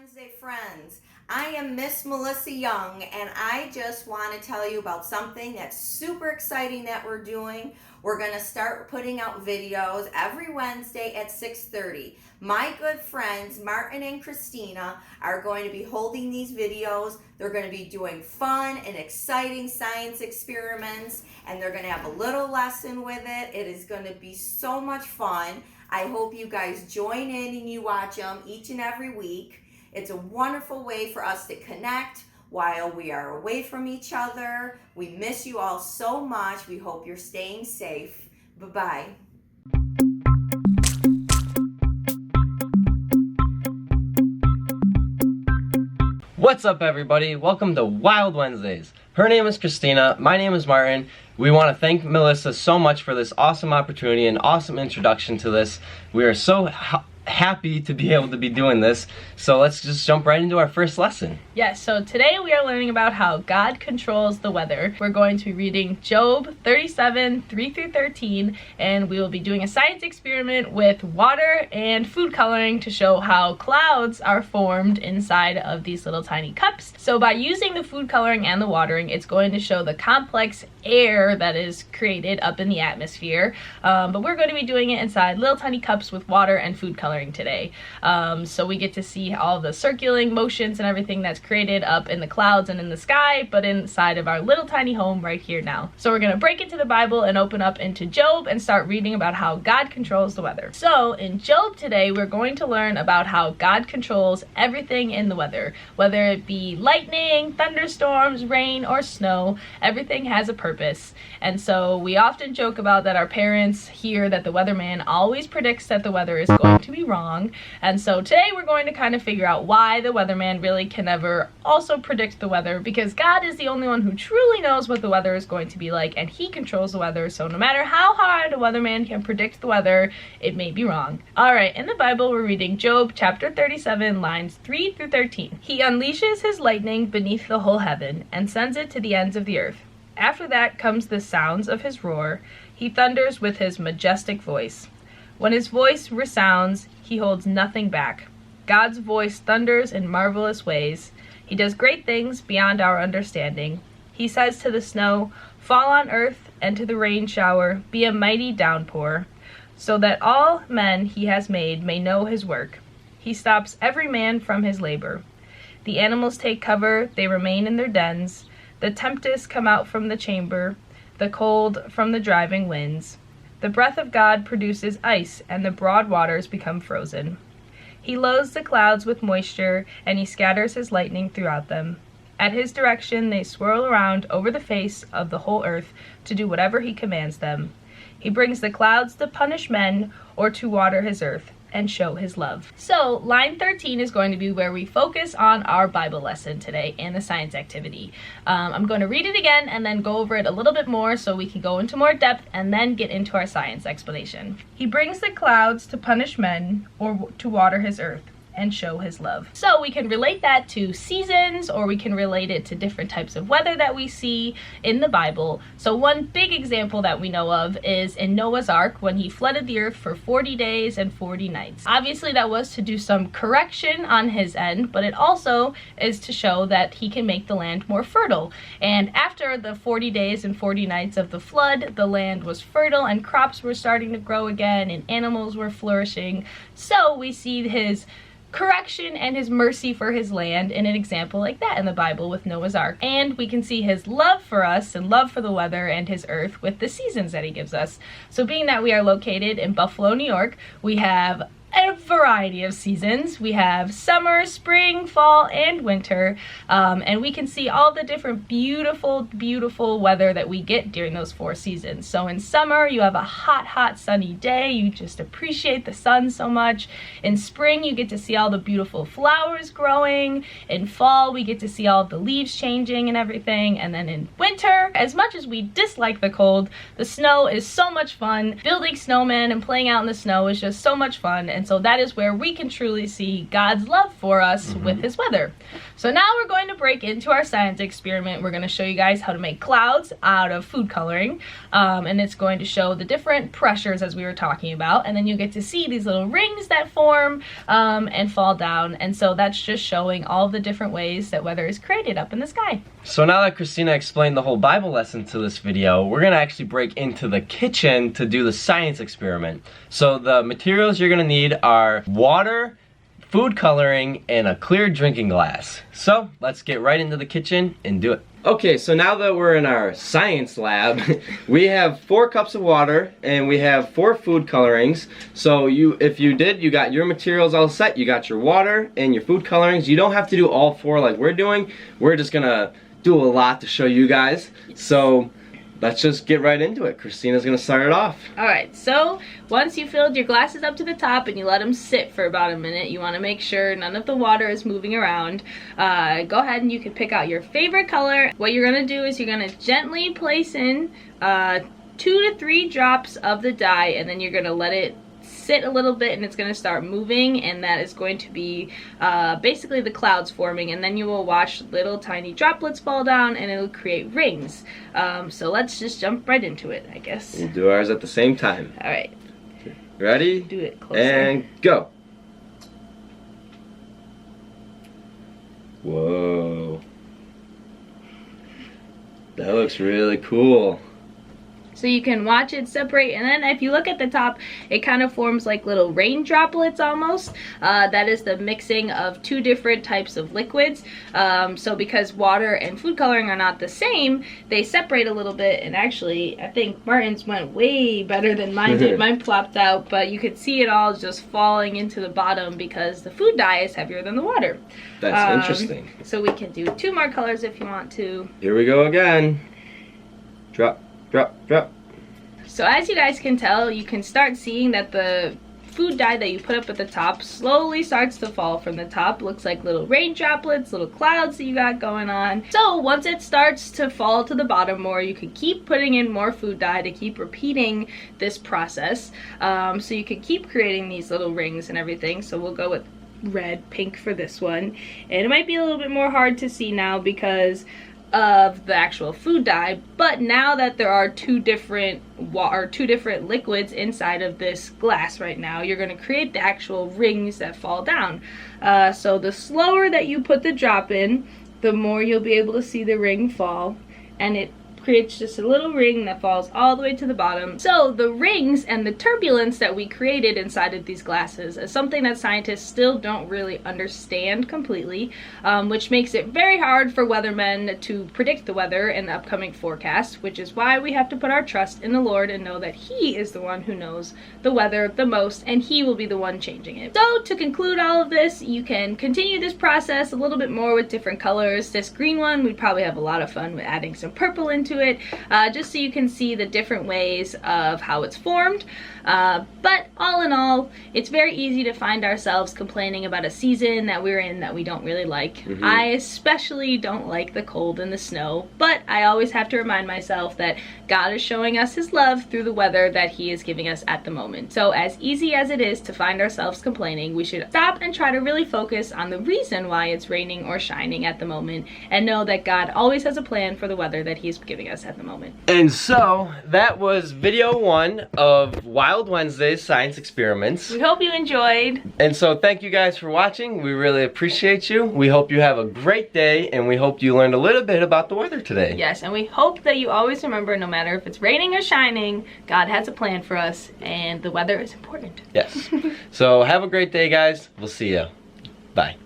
Wednesday, friends. I am Miss Melissa Young, and I just want to tell you about something that's super exciting that we're doing. We're going to start putting out videos every Wednesday at 6:30. My good friends, Martin and Kristina, are going to be holding these videos. They're going to be doing fun and exciting science experiments, and they're going to have a little lesson with it. It is going to be so much fun. I hope you guys join in and you watch them each and every week. It's a wonderful way for us to connect while we are away from each other. We miss you all so much. We hope you're staying safe. Bye-bye. What's up, everybody? Welcome to Wild Wednesdays. Her name is Kristina, my name is Martin. We want to thank Melissa so much for this awesome opportunity and awesome introduction to this. We are so happy to be able to be doing this. So let's just jump right into our first lesson. Yes, so today we are learning about how God controls the weather. We're going to be reading Job 37, 3 through 13, and we will be doing a science experiment with water and food coloring to show how clouds are formed inside of these little tiny cups. So by using the food coloring and the watering, it's going to show the complex air that is created up in the atmosphere. But we're going to be doing it inside little tiny cups with water and food coloring today. So we get to see all the circulating motions and everything that's created up in the clouds and in the sky, but inside of our little tiny home right here now. So we're going to break into the Bible and open up into Job and start reading about how God controls the weather. So in Job today, we're going to learn about how God controls everything in the weather, whether it be lightning, thunderstorms, rain, or snow. Everything has a purpose. And so we often joke about that our parents hear that the weatherman always predicts that the weather is going to be wrong. And so today we're going to kind of figure out why the weatherman really can never also predict the weather, because God is the only one who truly knows what the weather is going to be like, and he controls the weather. So no matter how hard a weatherman can predict the weather, it may be wrong. Alright, in the Bible we're reading Job chapter 37, lines 3 through 13. He unleashes his lightning beneath the whole heaven and sends it to the ends of the earth. After that comes the sounds of his roar. He thunders with his majestic voice. When his voice resounds, he holds nothing back. God's voice thunders in marvelous ways. He does great things beyond our understanding. He says to the snow, "Fall on earth," and to the rain shower, "Be a mighty downpour," so that all men he has made may know his work. He stops every man from his labor. The animals take cover, they remain in their dens. The tempests come out from the chamber, the cold from the driving winds. The breath of God produces ice, and the broad waters become frozen. He loads the clouds with moisture, and he scatters his lightning throughout them. At his direction they swirl around over the face of the whole earth to do whatever he commands them. He brings the clouds to punish men or to water his earth and show his love. So line 13 is going to be where we focus on our Bible lesson today and the science activity. I'm going to read it again and then go over it a little bit more so we can go into more depth and then get into our science explanation. He brings the clouds to punish men or to water his earth and show his love. So we can relate that to seasons, or we can relate it to different types of weather that we see in the Bible. So one big example that we know of is in Noah's Ark, when he flooded the earth for 40 days and 40 nights. Obviously that was to do some correction on his end, but it also is to show that he can make the land more fertile. And after the 40 days and 40 nights of the flood, the land was fertile and crops were starting to grow again and animals were flourishing. So we see his correction and his mercy for his land in an example like that in the Bible with Noah's Ark. And we can see his love for us and love for the weather and his earth with the seasons that he gives us. So being that we are located in Buffalo, New York, we have a variety of seasons. We have summer, spring, fall, and winter, and we can see all the different beautiful weather that we get during those 4 seasons. So in summer, you have a hot sunny day. You just appreciate the sun so much. In spring, you get to see all the beautiful flowers growing. In fall, we get to see all the leaves changing and everything. And then in winter, as much as we dislike the cold, the snow is so much fun. Building snowmen and playing out in the snow is just so much fun. And so that is where we can truly see God's love for us with his weather. So now we're going to break into our science experiment. We're going to show you guys how to make clouds out of food coloring. And it's going to show the different pressures as we were talking about. And then you'll get to see these little rings that form and fall down. And so that's just showing all the different ways that weather is created up in the sky. So now that Kristina explained the whole Bible lesson to this video, we're going to actually break into the kitchen to do the science experiment. So the materials you're going to need are water, food coloring, and a clear drinking glass. So let's get right into the kitchen and do it. Okay, so now that we're in our science lab, we have 4 cups of water and we have 4 food colorings. So if you got your materials all set, you got your water and your food colorings. You don't have to do all 4 like we're doing. We're just gonna do a lot to show you guys. So let's just get right into it. Kristina's gonna start it off. Alright, so once you filled your glasses up to the top and you let them sit for about a minute, you want to make sure none of the water is moving around. Go ahead and you can pick out your favorite color. What you're gonna do is you're gonna gently place in 2 to 3 drops of the dye, and then you're gonna let it sit a little bit and it's going to start moving, and that is going to be basically the clouds forming, and then you will watch little tiny droplets fall down and it'll create rings. So let's just jump right into it, I guess. We'll do ours at the same time. Alright. Ready? Do it closer. And go. Whoa. That looks really cool. So you can watch it separate, and then if you look at the top, it kind of forms like little rain droplets almost. That is the mixing of 2 different types of liquids. So because water and food coloring are not the same, they separate a little bit, and actually I think Martin's went way better than mine did. Mine plopped out, but you could see it all just falling into the bottom because the food dye is heavier than the water. That's interesting. So we can do 2 more colors if you want to. Here we go again. Drop. Drop, drop. So as you guys can tell, you can start seeing that the food dye that you put up at the top slowly starts to fall from the top. Looks like little rain droplets, little clouds that you got going on. So once it starts to fall to the bottom more, you can keep putting in more food dye to keep repeating this process. So you can keep creating these little rings and everything. So we'll go with red, pink for this one. And it might be a little bit more hard to see now because of the actual food dye, but now that there are 2 different liquids inside of this glass right now, you're going to create the actual rings that fall down. So the slower that you put the drop in, the more you'll be able to see the ring fall, and it creates just a little ring that falls all the way to the bottom. So the rings and the turbulence that we created inside of these glasses is something that scientists still don't really understand completely, which makes it very hard for weathermen to predict the weather in the upcoming forecast, which is why we have to put our trust in the Lord and know that He is the one who knows the weather the most, and He will be the one changing it. So to conclude all of this, you can continue this process a little bit more with different colors. This green one, we'd probably have a lot of fun with adding some purple into it, just so you can see the different ways of how it's formed. But all in all, it's very easy to find ourselves complaining about a season that we're in that we don't really like. I especially don't like the cold and the snow, but I always have to remind myself that God is showing us His love through the weather that He is giving us at the moment. So as easy as it is to find ourselves complaining, we should stop and try to really focus on the reason why it's raining or shining at the moment, and know that God always has a plan for the weather that He is giving us at the moment. And so that was video 1 of Wild Wednesday's science experiments. We hope you enjoyed. And so thank you guys for watching. We really appreciate you. We hope you have a great day, and we hope you learned a little bit about the weather today. Yes, and we hope that you always remember, no matter if it's raining or shining, God has a plan for us, and the weather is important. Yes. So have a great day, guys. We'll see you. Bye.